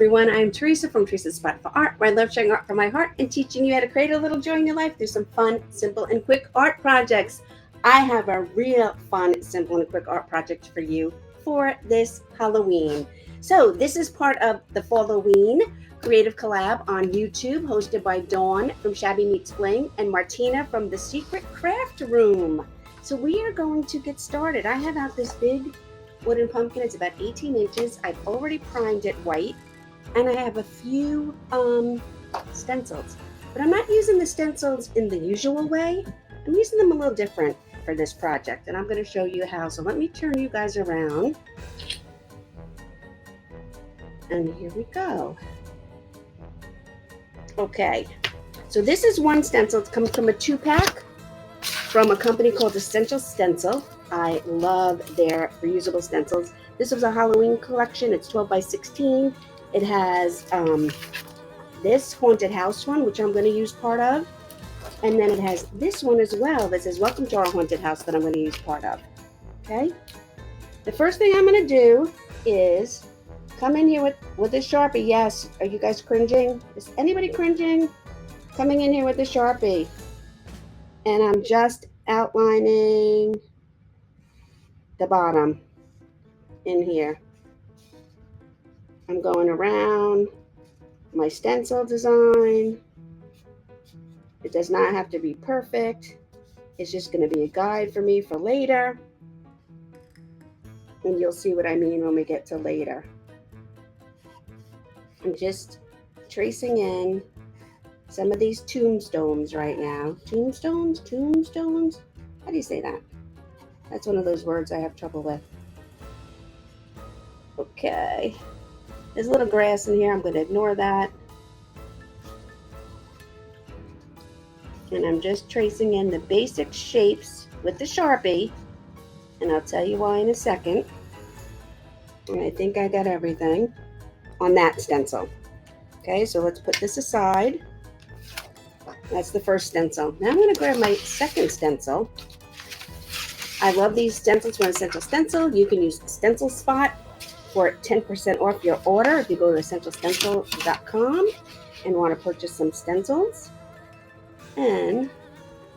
everyone, I'm Teresa from Teresa's Spot for Art, where I love sharing art from my heart and teaching you how to create a little joy in your life through some fun, simple, and quick art projects. I have a real fun, simple, and quick art project for you for this Halloween. So this is part of the Falloween Creative Collab on YouTube, hosted by Dawn from Shabby Meets Bling and Martina from The Secret Craft Room. So we are going to get started. I have out this big wooden pumpkin. It's about 18 inches. I've already primed it white, and I have a few stencils, but I'm not using the stencils in the usual way. I'm using them a little different for this project, and I'm going to show you how. So let me turn you guys around, and here we go. Okay, so this is one stencil. It comes from a 2-pack from a company called Essential Stencil. I love their reusable stencils. This was a Halloween collection. It's 12 by 16. It has this haunted house one, which I'm going to use part of. And then it has this one as well that says, "Welcome to our haunted house," that I'm going to use part of. Okay? The first thing I'm going to do is come in here with a Sharpie. Yes. Are you guys cringing? Is anybody cringing? Coming in here with a Sharpie. And I'm just outlining the bottom in here. I'm going around my stencil design. It does not have to be perfect. It's just going to be a guide for me for later. And you'll see what I mean when we get to later. I'm just tracing in some of these tombstones right now. Tombstones? How do you say that? That's one of those words I have trouble with. Okay. There's a little grass in here. I'm going to ignore that. And I'm just tracing in the basic shapes with the Sharpie. And I'll tell you why in a second. And I think I got everything on that stencil. Okay, so let's put this aside. That's the first stencil. Now I'm going to grab my second stencil. I love these stencils from Essential Stencil. You can use the Stencil Spot for 10% off your order if you go to essentialstencil.com and want to purchase some stencils. And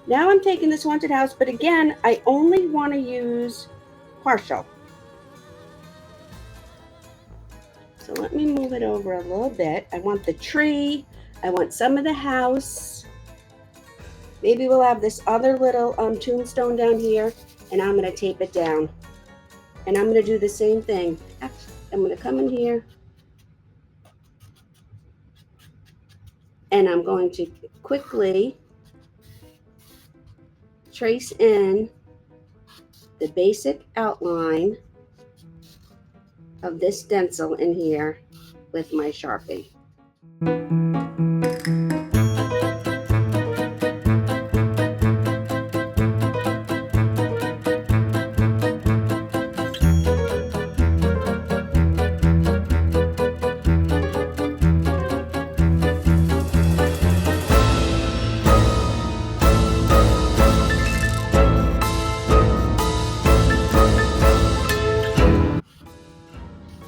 now I'm taking this haunted house, but again, I only want to use partial. So let me move it over a little bit. I want the tree. I want some of the house. Maybe we'll have this other little tombstone down here, and I'm going to tape it down. And I'm going to do the same thing. I'm going to come in here, and I'm going to quickly trace in the basic outline of this stencil in here with my Sharpie.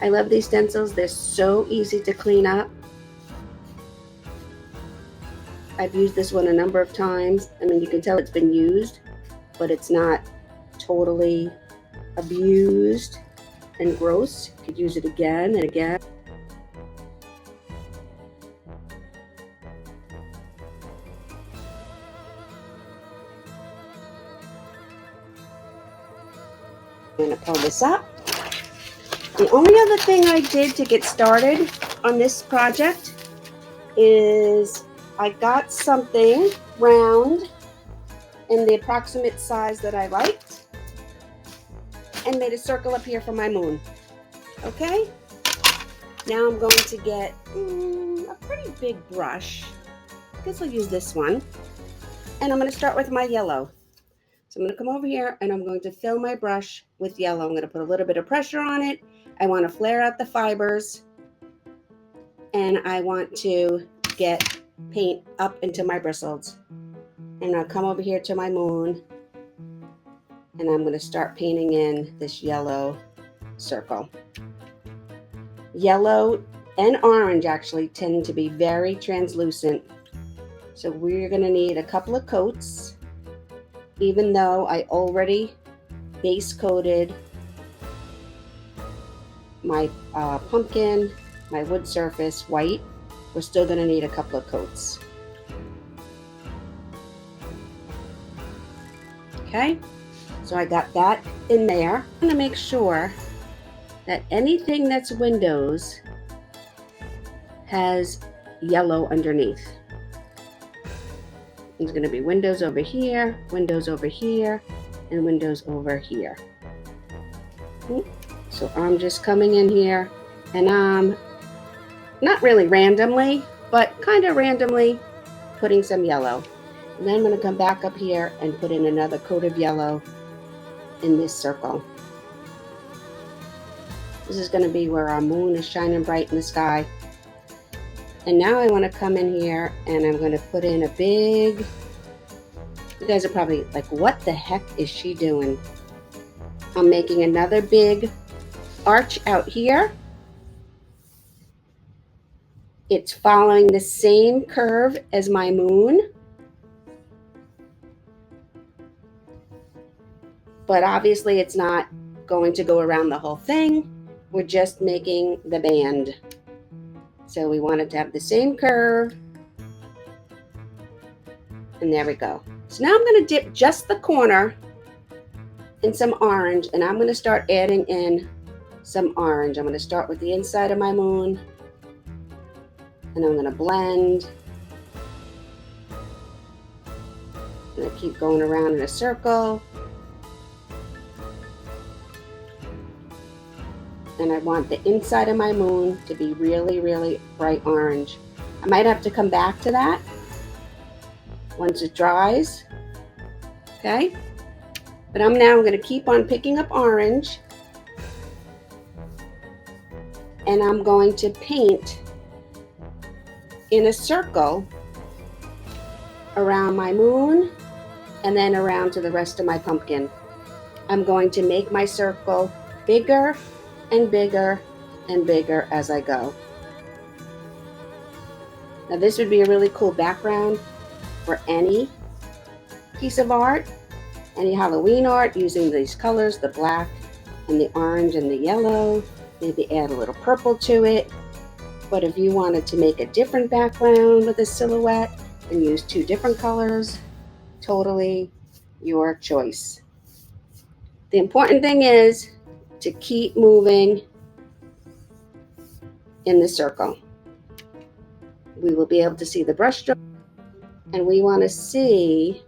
I love these stencils. They're so easy to clean up. I've used this one a number of times. I mean, you can tell it's been used, but it's not totally abused and gross. You could use it again and again. I'm going to pull this up. The only other thing I did to get started on this project is I got something round in the approximate size that I liked and made a circle up here for my moon. Okay? Now I'm going to get a pretty big brush. I guess I'll use this one. And I'm going to start with my yellow. So I'm going to come over here and I'm going to fill my brush with yellow. I'm going to put a little bit of pressure on it. I want to flare out the fibers, and I want to get paint up into my bristles. And I'll come over here to my moon, and I'm going to start painting in this yellow circle. Yellow and orange actually tend to be very translucent. So we're going to need a couple of coats, even though I already base coated my pumpkin, my wood surface white. We're still going to need a couple of coats. Okay, so I got that in there. I'm going to make sure that anything that's windows has yellow underneath. There's going to be windows over here, windows over here, and windows over here. So I'm just coming in here and I'm not really randomly, but kind of randomly putting some yellow. And then I'm going to come back up here and put in another coat of yellow in this circle. This is going to be where our moon is shining bright in the sky. And now I want to come in here and I'm going to put in a big, you guys are probably like, what the heck is she doing? I'm making another big arch out here. It's following the same curve as my moon, but obviously it's not going to go around the whole thing. We're just making the band. So we want it to have the same curve. And there we go. So now I'm going to dip just the corner in some orange, and I'm going to start adding in some orange. I'm going to start with the inside of my moon, and I'm going to blend. I'm going to keep going around in a circle. And I want the inside of my moon to be really, really bright orange. I might have to come back to that once it dries. Okay? But I'm going to keep on picking up orange. And I'm going to paint in a circle around my moon and then around to the rest of my pumpkin. I'm going to make my circle bigger and bigger and bigger as I go. Now this would be a really cool background for any piece of art, any Halloween art, using these colors, the black and the orange and the yellow. Maybe add a little purple to it. But if you wanted to make a different background with a silhouette and use two different colors, totally your choice. The important thing is to keep moving in the circle. We will be able to see the brush stroke, and we want to see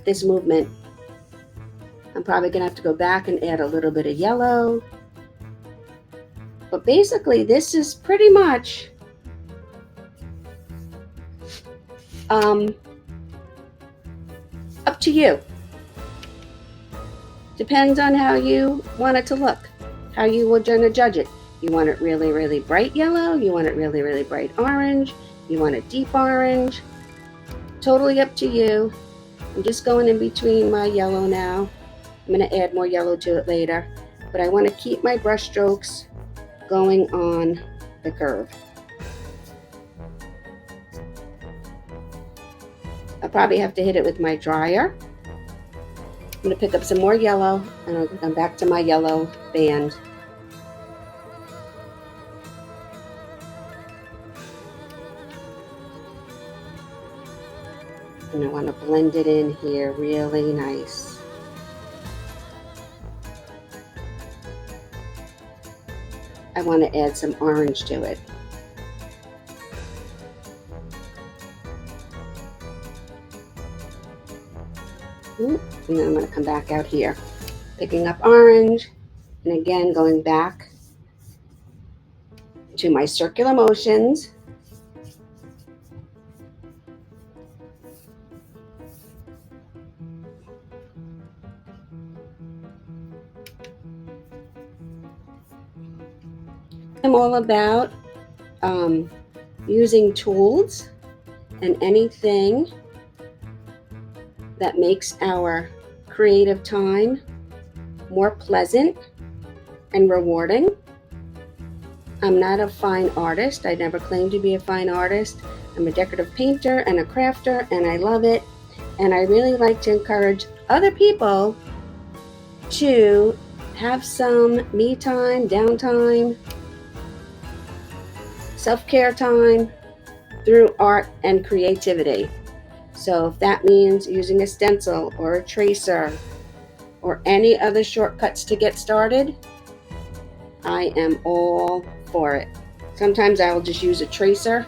this movement. I'm probably going to have to go back and add a little bit of yellow. But basically, this is pretty much up to you. Depends on how you want it to look, how you would going to judge it. You want it really, really bright yellow. You want it really, really bright orange. You want it deep orange. Totally up to you. I'm just going in between my yellow now. I'm going to add more yellow to it later. But I want to keep my brush strokes going on the curve. I'll probably have to hit it with my dryer. I'm going to pick up some more yellow, and I'll come back to my yellow band. And I want to blend it in here really nice. I want to add some orange to it. And then I'm going to come back out here, picking up orange, and again going back to my circular motions. I'm all about using tools and anything that makes our creative time more pleasant and rewarding. I'm not a fine artist. I never claimed to be a fine artist. I'm a decorative painter and a crafter, and I love it. And I really like to encourage other people to have some me time, downtime, self-care time through art and creativity. So if that means using a stencil or a tracer or any other shortcuts to get started, I am all for it. Sometimes I will just use a tracer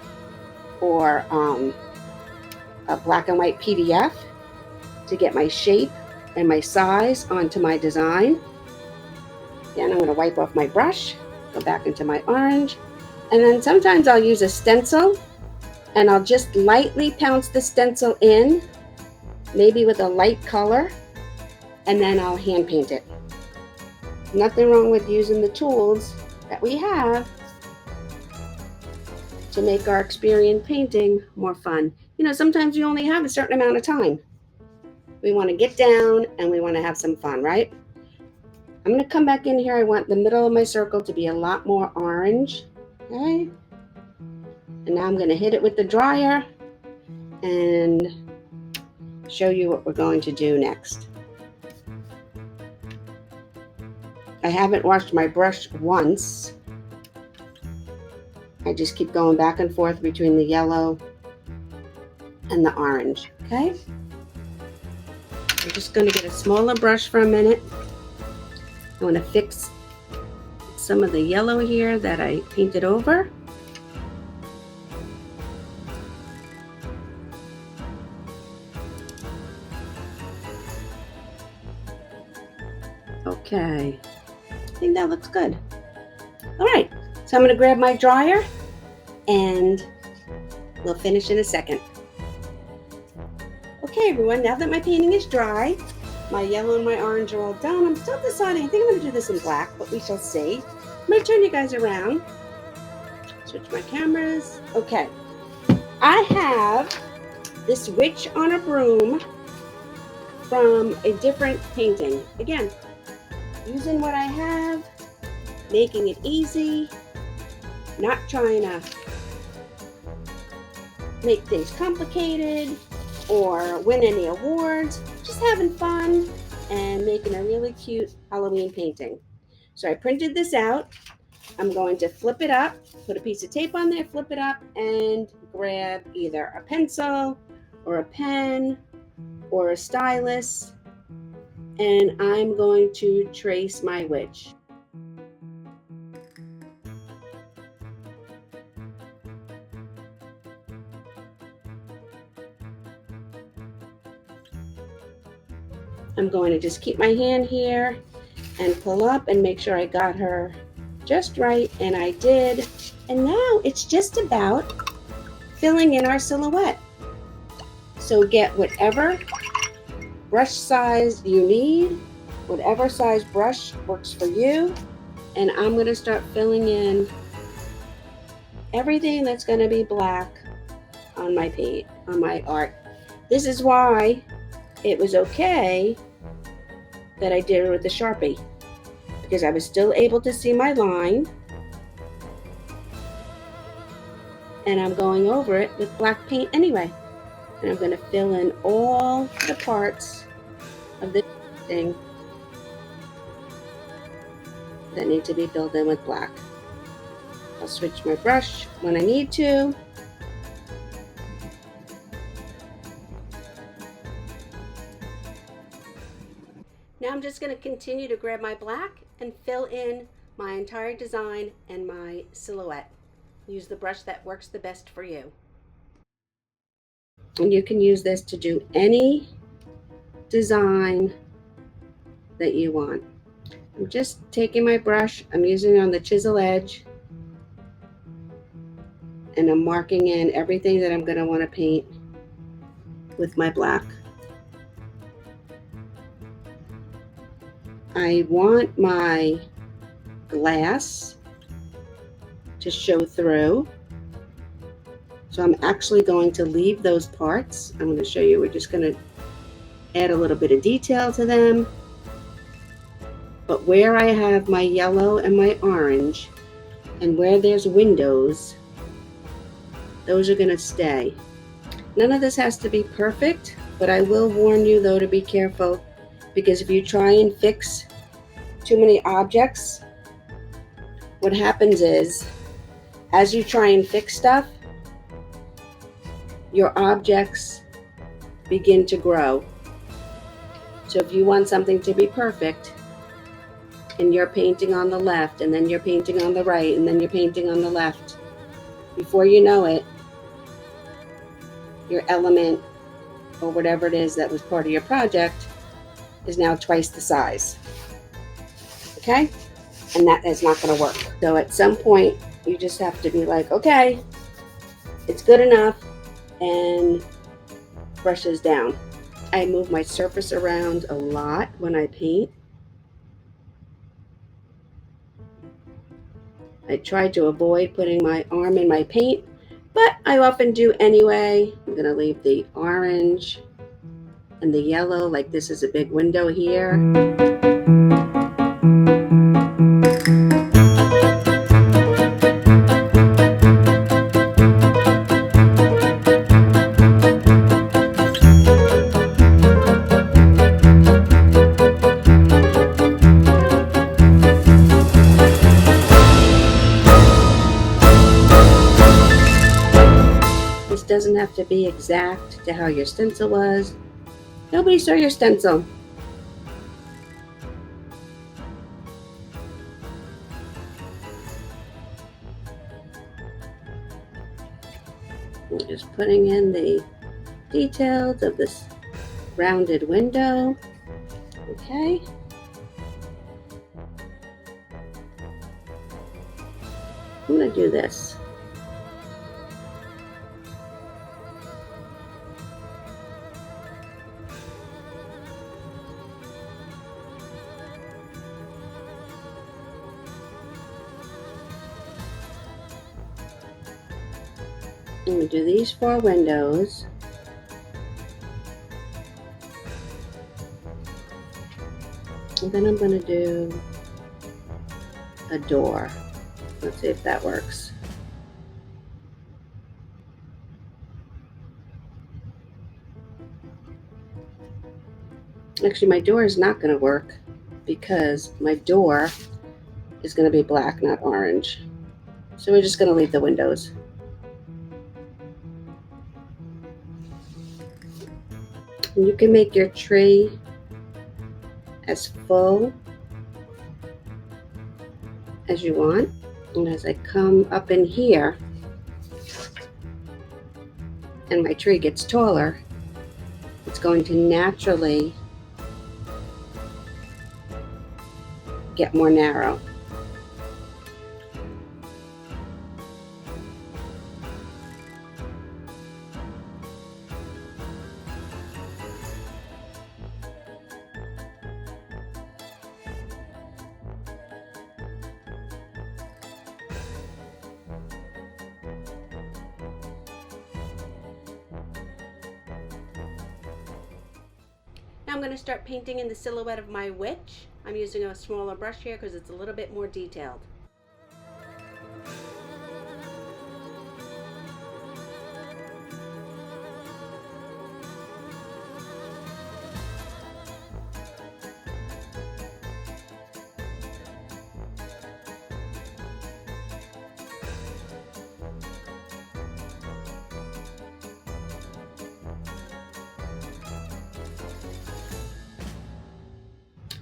or a black and white PDF to get my shape and my size onto my design. Then I'm going to wipe off my brush, go back into my orange, and then sometimes I'll use a stencil and I'll just lightly pounce the stencil in, maybe with a light color, and then I'll hand paint it. Nothing wrong with using the tools that we have to make our experience painting more fun. You know, sometimes you only have a certain amount of time. We want to get down and we want to have some fun, right? I'm going to come back in here. I want the middle of my circle to be a lot more orange. Okay. And now I'm going to hit it with the dryer and show you what we're going to do next. I haven't washed my brush once. I just keep going back and forth between the yellow and the orange. Okay. I'm just going to get a smaller brush for a minute. I want to fix some of the yellow here that I painted over. Okay, I think that looks good. All right, so I'm going to grab my dryer and we'll finish in a second. Okay, everyone, now that my painting is dry, my yellow and my orange are all done. I'm still deciding. I think I'm going to do this in black, but we shall see. I'm going to turn you guys around. Switch my cameras. Okay, I have this witch on a broom from a different painting. Again, using what I have, making it easy, not trying to make things complicated or win any awards, just having fun and making a really cute Halloween painting. So I printed this out. I'm going to flip it up, put a piece of tape on there, flip it up, and grab either a pencil or a pen or a stylus, and I'm going to trace my witch. I'm going to just keep my hand here and pull up and make sure I got her just right, and I did. And now it's just about filling in our silhouette. So get whatever brush size you need, whatever size brush works for you, and I'm going to start filling in everything that's going to be black on my paint, on my art. This is why it was okay that I did it with the Sharpie, because I was still able to see my line, and I'm going over it with black paint anyway. And I'm going to fill in all the parts of the thing that need to be filled in with black. I'll switch my brush when I need to. Now I'm just going to continue to grab my black and fill in my entire design and my silhouette. Use the brush that works the best for you. And you can use this to do any design that you want. I'm just taking my brush, I'm using it on the chisel edge, and I'm marking in everything that I'm going to want to paint with my black. I want my glass to show through, so I'm actually going to leave those parts. I'm going to show you, we're just going to add a little bit of detail to them But where I have my yellow and my orange, and where there's windows, those are going to stay. None of this has to be perfect, but I will warn you though to be careful, because if you try and fix too many objects, what happens is, as you try and fix stuff, your objects begin to grow. So if you want something to be perfect, and you're painting on the left, and then you're painting on the right, and then you're painting on the left, before you know it, your element or whatever it is that was part of your project is now twice the size. Okay? And that is not going to work. So at some point, you just have to be like, okay, it's good enough, and brushes down. I move my surface around a lot when I paint. I try to avoid putting my arm in my paint, but I often do anyway. I'm going to leave the orange and the yellow, like this is a big window here. Doesn't have to be exact to how your stencil was. Nobody saw your stencil. I'm just putting in the details of this rounded window. Okay. I'm going to do this. I'm going to do these 4 windows. And then I'm going to do a door. Let's see if that works. Actually, my door is not going to work because my door is going to be black, not orange. So we're just going to leave the windows. And you can make your tree as full as you want. And as I come up in here and my tree gets taller, it's going to naturally get more narrow. Now I'm going to start painting in the silhouette of my witch. I'm using a smaller brush here because it's a little bit more detailed.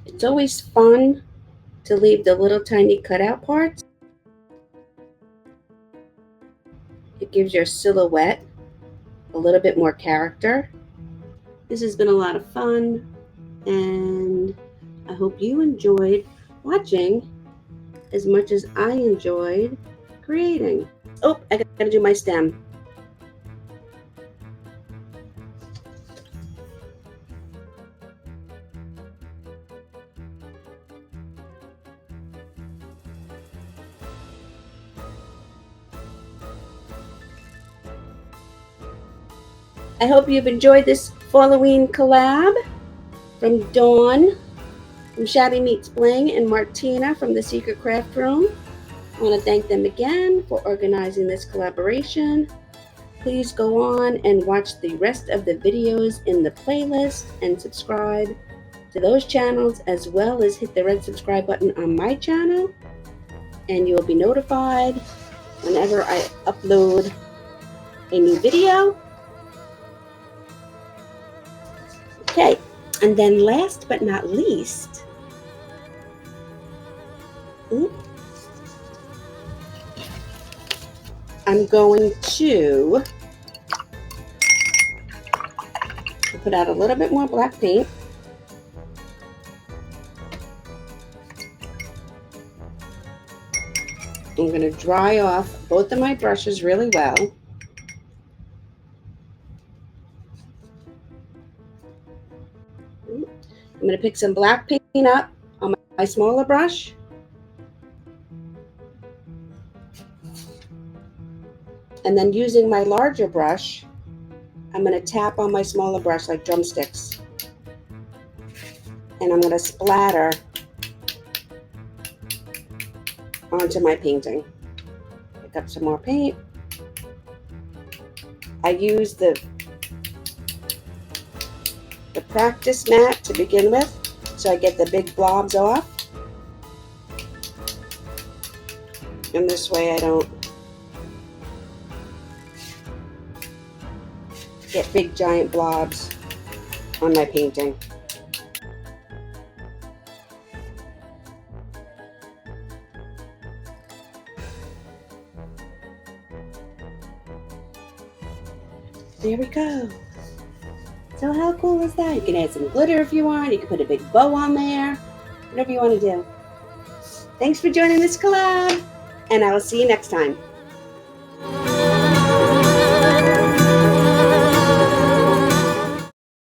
It's always fun to leave the little tiny cutout parts. It gives your silhouette a little bit more character. This has been a lot of fun, and I hope you enjoyed watching as much as I enjoyed creating. Oh, I gotta do my stem. I hope you've enjoyed this Halloween collab from Dawn from Shabby Meets Bling and Martina from the Secret Craft Room. I want to thank them again for organizing this collaboration. Please go on and watch the rest of the videos in the playlist and subscribe to those channels, as well as hit the red subscribe button on my channel, and you'll be notified whenever I upload a new video. Okay, and then last but not least, I'm going to put out a little bit more black paint. I'm going to dry off both of my brushes really well. I'm going to pick some black paint up on my smaller brush. And then using my larger brush, I'm going to tap on my smaller brush like drumsticks. And I'm going to splatter onto my painting. Pick up some more paint. I use the practice mat to begin with, so I get the big blobs off. And this way I don't get big giant blobs on my painting. There we go. So how cool is that? You can add some glitter if you want. You can put a big bow on there. Whatever you want to do. Thanks for joining this collab, and I will see you next time.